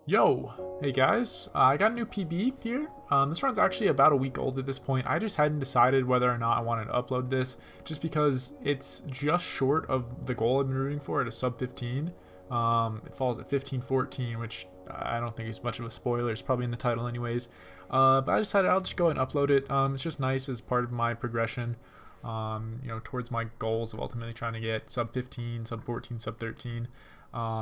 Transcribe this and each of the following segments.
Yo, hey guys, I got a new PB here. This run's actually about a week old at this point. I just hadn't decided whether or not I wanted to upload this, just because it's just short of the goal I've been rooting for at a sub 15. It falls at 15:14, which I don't think is much of a spoiler. It's probably in the title anyways. But I decided I'll just go and upload it. It's just nice as part of my progression, towards my goals of ultimately trying to get sub 15, sub 14, sub 13.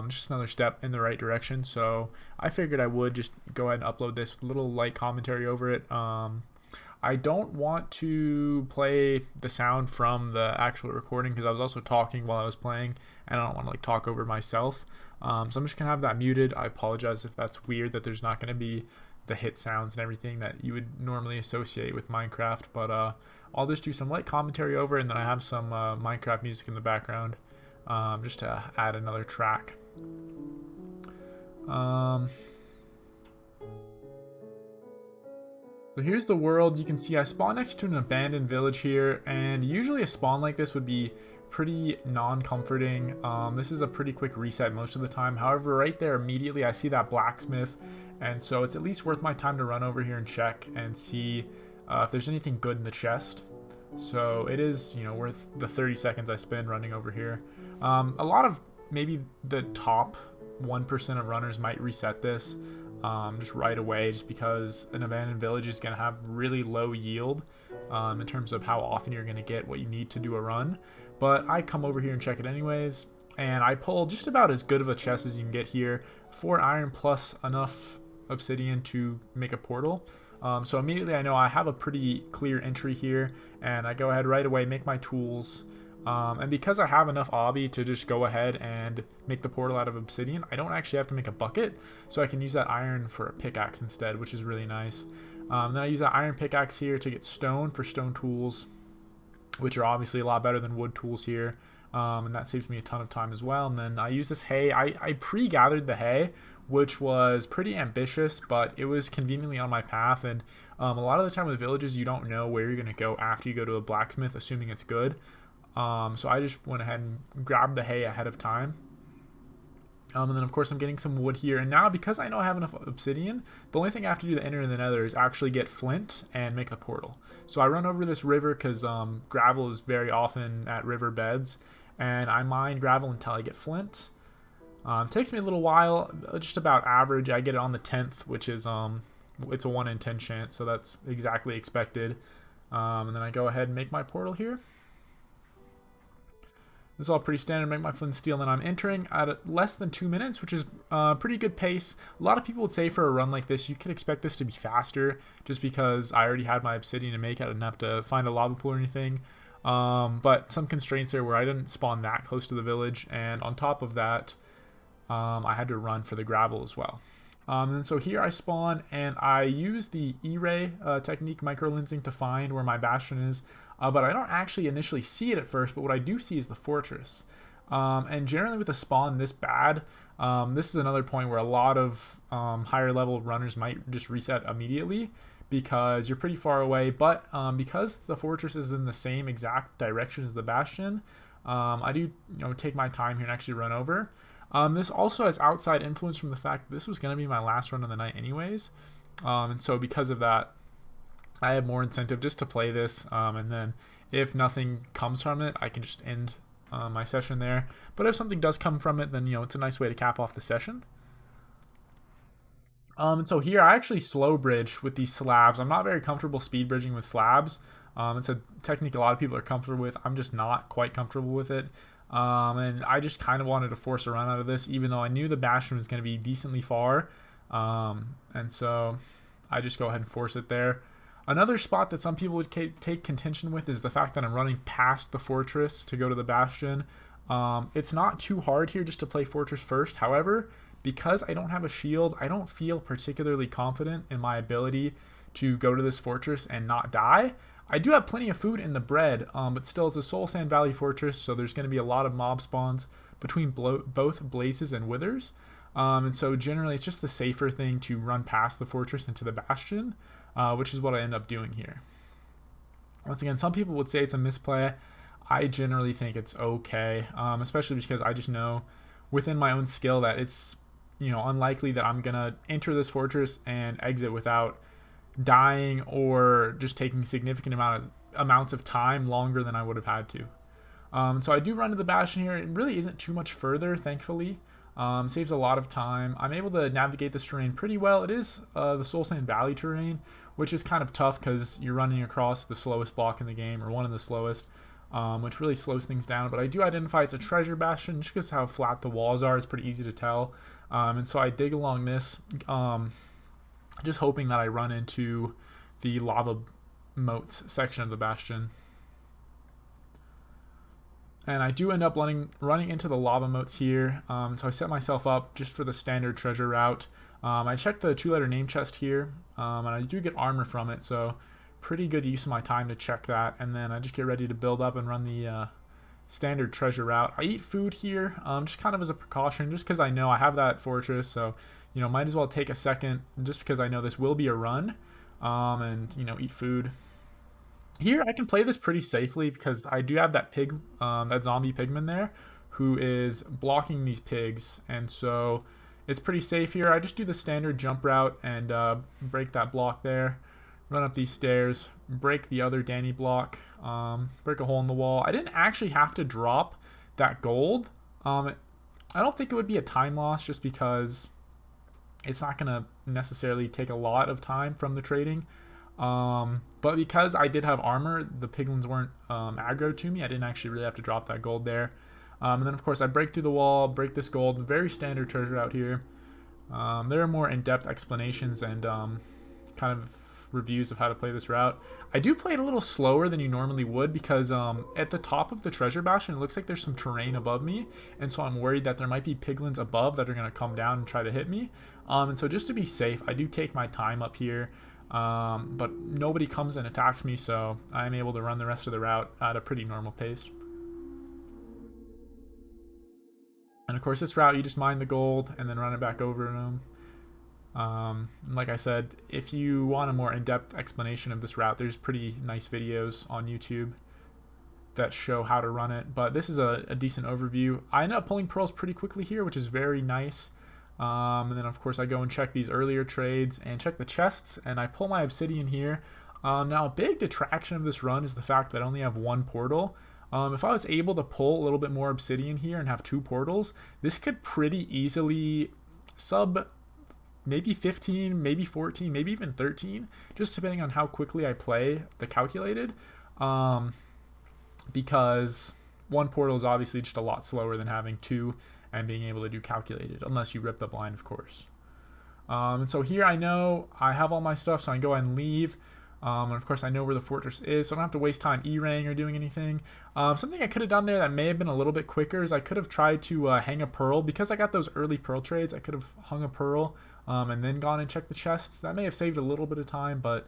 Just another step in the right direction. So I figured I would just go ahead and upload this with a little light commentary over it. I don't want to play the sound from the actual recording because I was also talking while I was playing, and I don't want to talk over myself. So I'm just gonna have that muted. I apologize if that's weird that there's not gonna be the hit sounds and everything that you would normally associate with Minecraft. But I'll just do some light commentary over it, and then I have some Minecraft music in the background. Just to add another track. So here's the world. You can see I spawn next to an abandoned village here, and usually a spawn like this would be pretty non-comforting. This is a pretty quick reset most of the time. However, right there immediately I see that blacksmith, and so it's at least worth my time to run over here and check and see if there's anything good in the chest. So it is, worth the 30 seconds I spend running over here. A lot of maybe the top 1% of runners might reset this just right away, just because an abandoned village is going to have really low yield in terms of how often you're going to get what you need to do a run. But I come over here and check it anyways, and I pull just about as good of a chest as you can get here. 4 iron plus enough obsidian to make a portal. So immediately I know I have a pretty clear entry here, and I go ahead right away, make my tools. And because I have enough obby to just go ahead and make the portal out of obsidian, I don't actually have to make a bucket, so I can use that iron for a pickaxe instead, which is really nice. Then I use that iron pickaxe here to get stone for stone tools, which are obviously a lot better than wood tools here. And that saves me a ton of time as well. And then I use this hay. I pre-gathered the hay, which was pretty ambitious, but it was conveniently on my path. And a lot of the time with villages, you don't know where you're going to go after you go to a blacksmith, assuming it's good. So I just went ahead and grabbed the hay ahead of time. And then of course I'm getting some wood here, and now because I know I have enough obsidian, the only thing I have to do to enter in the nether is actually get flint and make the portal. So I run over this river because gravel is very often at river beds, and I mine gravel until I get flint. It takes me a little while, just about average. I get it on the 10th, which is it's a 1 in 10 chance, so that's exactly expected. And then I go ahead and make my portal here. This is all pretty standard. Make my flint steel, and then I'm entering at less than 2 minutes, which is pretty good pace. A lot of people would say for a run like this, you could expect this to be faster, just because I already had my obsidian to make. I didn't have to find a lava pool or anything. But some constraints there where I didn't spawn that close to the village, and on top of that, I had to run for the gravel as well. And so here I spawn, and I use the E-ray technique, microlensing, to find where my bastion is. But I don't actually initially see it at first, but what I do see is the fortress. And generally with a spawn this bad, this is another point where a lot of higher level runners might just reset immediately because you're pretty far away. But because the fortress is in the same exact direction as the bastion, I do take my time here and actually run over. This also has outside influence from the fact that this was going to be my last run of the night anyways. And so because of that, I have more incentive just to play this, and then if nothing comes from it, I can just end my session there. But if something does come from it, then it's a nice way to cap off the session. And so here I actually slow bridge with these slabs. I'm not very comfortable speed bridging with slabs. It's a technique a lot of people are comfortable with. I'm just not quite comfortable with it. And I just kind of wanted to force a run out of this, even though I knew the bastion was going to be decently far. And so I just go ahead and force it there. Another spot that some people would take contention with is the fact that I'm running past the fortress to go to the bastion. It's not too hard here just to play fortress first. However, because I don't have a shield, I don't feel particularly confident in my ability to go to this fortress and not die. I do have plenty of food in the bread, but still it's a Soul Sand Valley fortress, so there's going to be a lot of mob spawns between both blazes and withers. And so generally it's just the safer thing to run past the fortress into the bastion. Which is what I end up doing here. Once again, some people would say it's a misplay. I generally think it's okay, especially because I just know within my own skill that it's unlikely that I'm gonna enter this fortress and exit without dying or just taking significant amounts of time longer than I would have had to. So I do run to the bastion here. It really isn't too much further, thankfully. Saves a lot of time. I'm able to navigate this terrain pretty well. It is the Soul Sand Valley terrain, which is kind of tough because you're running across the slowest block in the game, or one of the slowest, which really slows things down. But I do identify it's a treasure bastion just because how flat the walls are. It's pretty easy to tell. And so I dig along this, just hoping that I run into the lava moats section of the bastion. And I do end up running into the lava moats here, so I set myself up just for the standard treasure route. I checked the 2-letter name chest here, and I do get armor from it, so pretty good use of my time to check that. And then I just get ready to build up and run the standard treasure route. I eat food here, just kind of as a precaution, just because I know I have that fortress, so might as well take a second, just because I know this will be a run, and eat food. Here I can play this pretty safely because I do have that pig, that zombie pigman there, who is blocking these pigs, and so it's pretty safe here. I just do the standard jump route and break that block there, run up these stairs, break the other Danny block, break a hole in the wall. I didn't actually have to drop that gold. I don't think it would be a time loss just because it's not going to necessarily take a lot of time from the trading. But because I did have armor, the piglins weren't aggro to me. I didn't actually really have to drop that gold there. And then of course I break through the wall, break this gold. Very standard treasure out here. There are more in-depth explanations and kind of reviews of how to play this route. I do play it a little slower than you normally would because at the top of the treasure bastion it looks like there's some terrain above me, and so I'm worried that there might be piglins above that are going to come down and try to hit me. And so just to be safe, I do take my time up here. But nobody comes and attacks me, so I'm able to run the rest of the route at a pretty normal pace. And of course this route you just mine the gold and then run it back over to them. Like I said, if you want a more in-depth explanation of this route, there's pretty nice videos on YouTube that show how to run it, but this is a decent overview. I end up pulling pearls pretty quickly here, which is very nice. And then of course I go and check these earlier trades and check the chests, and I pull my obsidian here. Now a big detraction of this run is the fact that I only have one portal. If I was able to pull a little bit more obsidian here and have 2 portals, this could pretty easily sub maybe 15, maybe 14, maybe even 13, just depending on how quickly I play the calculated, because one portal is obviously just a lot slower than having 2 and being able to do calculated, unless you rip the blind, of course. And so here I know I have all my stuff, so I can go ahead and leave. And of course I know where the fortress is, so I don't have to waste time E-raying or doing anything. Something I could have done there that may have been a little bit quicker is I could have tried to hang a pearl. Because I got those early pearl trades, I could have hung a pearl and then gone and checked the chests. That may have saved a little bit of time, but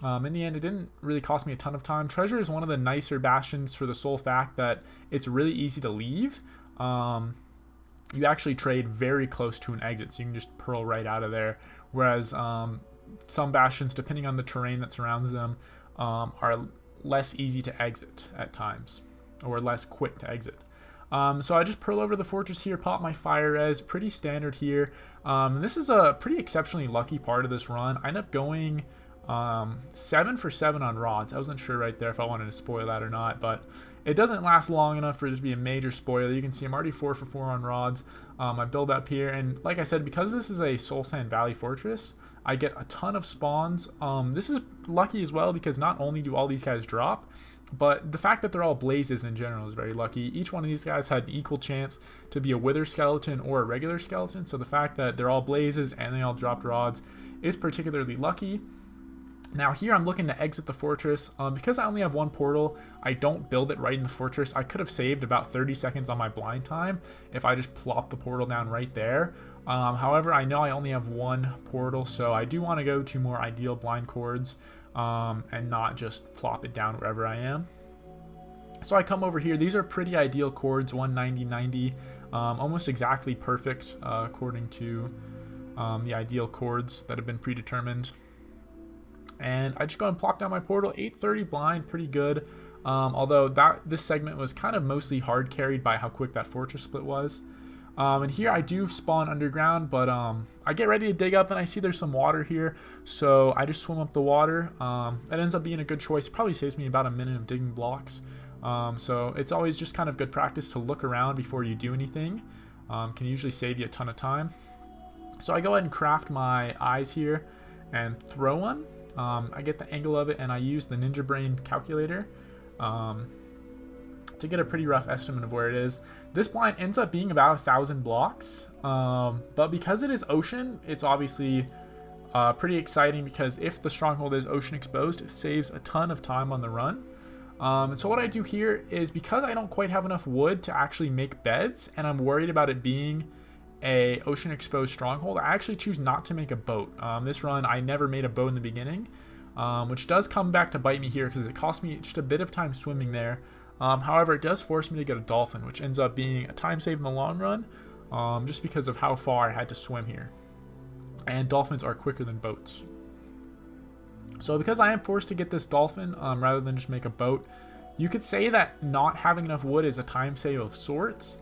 in the end it didn't really cost me a ton of time. Treasure is one of the nicer bastions for the sole fact that it's really easy to leave. You actually trade very close to an exit, so you can just pearl right out of there. Whereas some bastions, depending on the terrain that surrounds them, are less easy to exit at times, or less quick to exit. So I just pearl over the fortress here, pop my fire res, pretty standard here. This is a pretty exceptionally lucky part of this run. I end up going 7 for 7 on rods. I wasn't sure right there if I wanted to spoil that or not, but it doesn't last long enough for it to be a major spoiler. You can see I'm already 4 for 4 on rods. I build up here, and like I said, because this is a Soul Sand Valley fortress, I get a ton of spawns. This is lucky as well because not only do all these guys drop, but the fact that they're all blazes in general is very lucky. Each one of these guys had an equal chance to be a wither skeleton or a regular skeleton, so the fact that they're all blazes and they all dropped rods is particularly lucky. Now here I'm looking to exit the fortress. Because I only have one portal, I don't build it right in the fortress. I could have saved about 30 seconds on my blind time if I just plopped the portal down right there. However, I know I only have one portal, so I do want to go to more ideal blind cords and not just plop it down wherever I am. So I come over here. These are pretty ideal cords, 190, 90, almost exactly perfect according to the ideal cords that have been predetermined. And I just go and plop down my portal. 830 blind, pretty good. Although this segment was kind of mostly hard carried by how quick that fortress split was. And here I do spawn underground, but I get ready to dig up and I see there's some water here, so I just swim up the water. That ends up being a good choice. It probably saves me about a minute of digging blocks. So it's always just kind of good practice to look around before you do anything. Can usually save you a ton of time. So I go ahead and craft my eyes here and throw one. I get the angle of it and I use the Ninja Brain calculator to get a pretty rough estimate of where it is. This blind ends up being about 1,000 blocks, but because it is ocean, it's obviously pretty exciting, because if the stronghold is ocean exposed, it saves a ton of time on the run. And so what I do here is, because I don't quite have enough wood to actually make beds, and I'm worried about it being a ocean exposed stronghold, I actually choose not to make a boat. This run, I never made a boat in the beginning, which does come back to bite me here because it cost me just a bit of time swimming there. However, it does force me to get a dolphin, which ends up being a time save in the long run, just because of how far I had to swim here. And dolphins are quicker than boats. So because I am forced to get this dolphin rather than just make a boat, you could say that not having enough wood is a time save of sorts.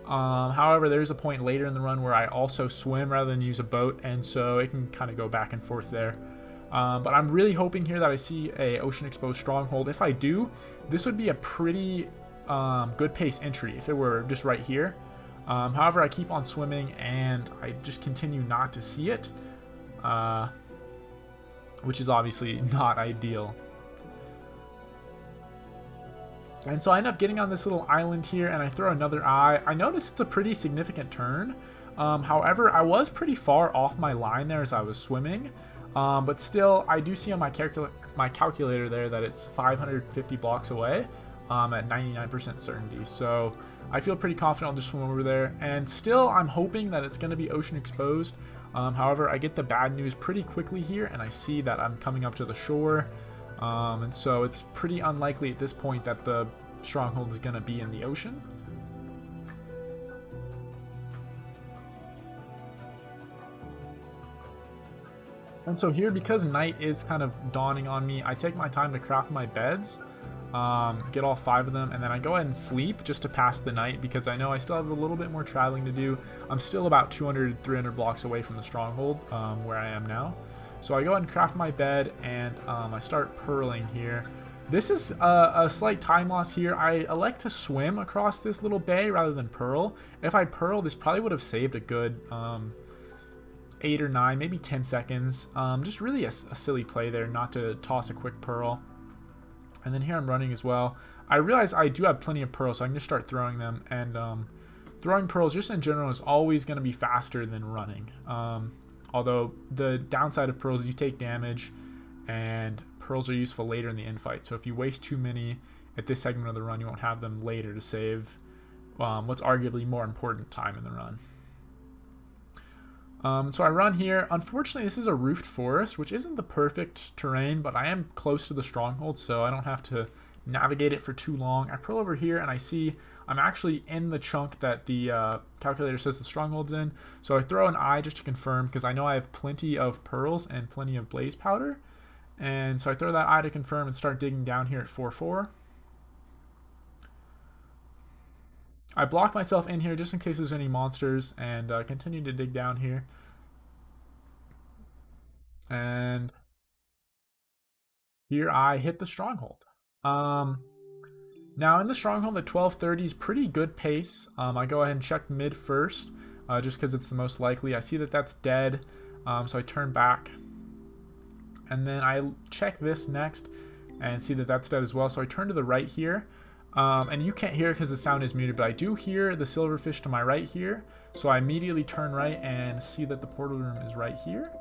However, there's a point later in the run where I also swim rather than use a boat, and so it can kind of go back and forth there. But I'm really hoping here that I see a ocean exposed stronghold. If I do, this would be a pretty good pace entry if it were just right here. However, I keep on swimming and I just continue not to see it, which is obviously not ideal. And so I end up getting on this little island here and I throw another eye. I notice it's a pretty significant turn. However, I was pretty far off my line there as I was swimming. But still, I do see on my calculator there that it's 550 blocks away at 99% certainty. So I feel pretty confident I'll just swim over there. And still, I'm hoping that it's going to be ocean exposed. However, I get the bad news pretty quickly here, and I see that I'm coming up to the shore. And so it's pretty unlikely at this point that the stronghold is going to be in the ocean. And so here, because night is kind of dawning on me, I take my time to craft my beds, get all 5 of them, and then I go ahead and sleep just to pass the night, because I know I still have a little bit more traveling to do. I'm still about 200-300 blocks away from the stronghold, where I am now. So I go ahead and craft my bed, and I start purling here. This is a slight time loss here. I elect to swim across this little bay rather than purl. If I purl, this probably would have saved a good 8 or 9, maybe 10 seconds. Just really a silly play there not to toss a quick pearl. And then here I'm running as well. I realize I do have plenty of pearls, so I can just start throwing them. And throwing pearls just in general is always going to be faster than running. Although the downside of pearls is you take damage, and pearls are useful later in the infight. So if you waste too many at this segment of the run, you won't have them later to save what's arguably more important time in the run. So I run here. Unfortunately, this is a roofed forest, which isn't the perfect terrain, but I am close to the stronghold, so I don't have to navigate it for too long. I pull over here and I see I'm actually in the chunk that the calculator says the stronghold's in. So I throw an eye just to confirm, because I know I have plenty of pearls and plenty of blaze powder. And so I throw that eye to confirm and start digging down here at 4-4. I block myself in here just in case there's any monsters, and continue to dig down here. And here I hit the stronghold. Now in the stronghold, the 1230 is pretty good pace. I go ahead and check mid first, just because it's the most likely. I see that that's dead, so I turn back. And then I check this next and see that that's dead as well. So I turn to the right here. And you can't hear it because the sound is muted, but I do hear the silverfish to my right here. So I immediately turn right and see that the portal room is right here.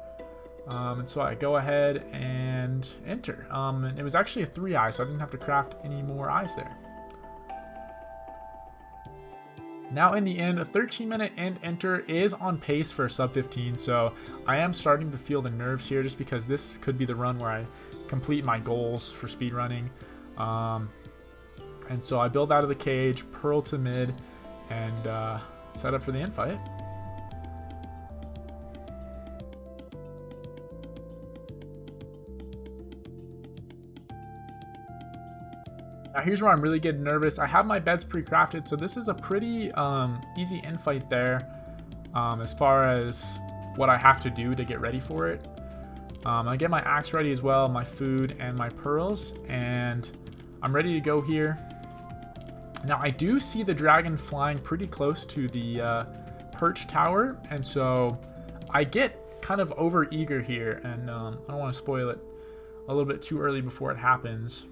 And so I go ahead and enter. And it was actually a 3-eye, so I didn't have to craft any more eyes there. Now in the end, a 13-minute end enter is on pace for sub 15, so I am starting to feel the nerves here, just because this could be the run where I complete my goals for speedrunning. And so I build out of the cage, pearl to mid, and set up for the end fight. Now here's where I'm really getting nervous. I have my beds pre-crafted, so this is a pretty easy infight there as far as what I have to do to get ready for it. I get my axe ready as well, my food and my pearls, and I'm ready to go here. Now I do see the dragon flying pretty close to the perch tower, and so I get kind of over eager here, and I don't want to spoil it a little bit too early before it happens.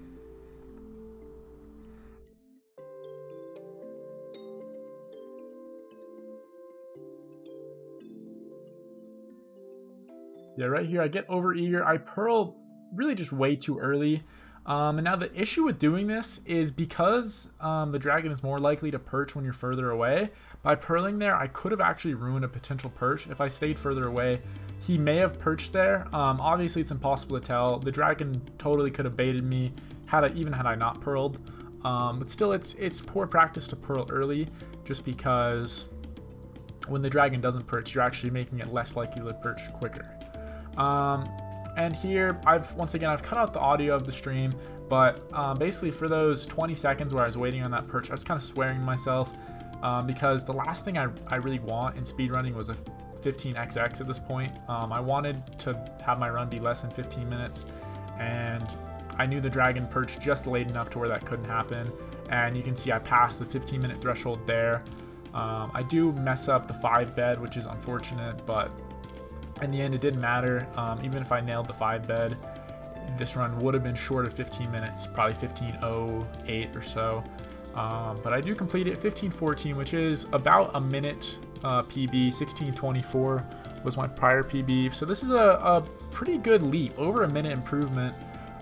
Yeah, right here I get over eager. I pearl really just way too early. And now the issue with doing this is because the dragon is more likely to perch when you're further away. By pearling there, I could have actually ruined a potential perch. If I stayed further away, he may have perched there. Obviously, it's impossible to tell. The dragon totally could have baited me even had I not pearled. But still, it's poor practice to pearl early, just because when the dragon doesn't perch, you're actually making it less likely to perch quicker. And here I've cut out the audio of the stream, but basically for those 20 seconds where I was waiting on that perch, I was kind of swearing to myself because the last thing I really want in speedrunning was a 15xx at this point. I wanted to have my run be less than 15 minutes, and I knew the dragon perched just late enough to where that couldn't happen, and you can see I passed the 15-minute threshold there. I do mess up the 5 bed, which is unfortunate, but in the end it didn't matter. Even if I nailed the 5 bed, this run would have been short of 15 minutes, probably 15:08 or so. But I do complete it 15:14, which is about a minute PB. 16:24 was my prior PB, so this is a pretty good leap, over a minute improvement.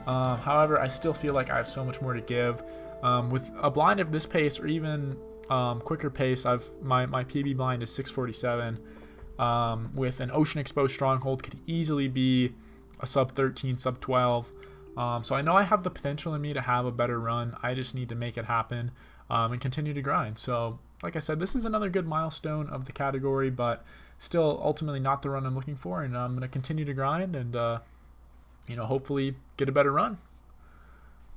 However, I still feel like I have so much more to give. With a blind of this pace, or even quicker pace, my PB blind is 6:47. With an ocean exposed stronghold, could easily be a sub 13, sub 12. So I know I have the potential in me to have a better run. I just need to make it happen and continue to grind. So like I said, this is another good milestone of the category, but still ultimately not the run I'm looking for. And I'm going to continue to grind and hopefully get a better run.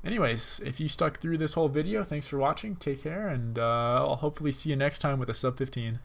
Anyways, if you stuck through this whole video, thanks for watching. Take care, and I'll hopefully see you next time with a sub 15.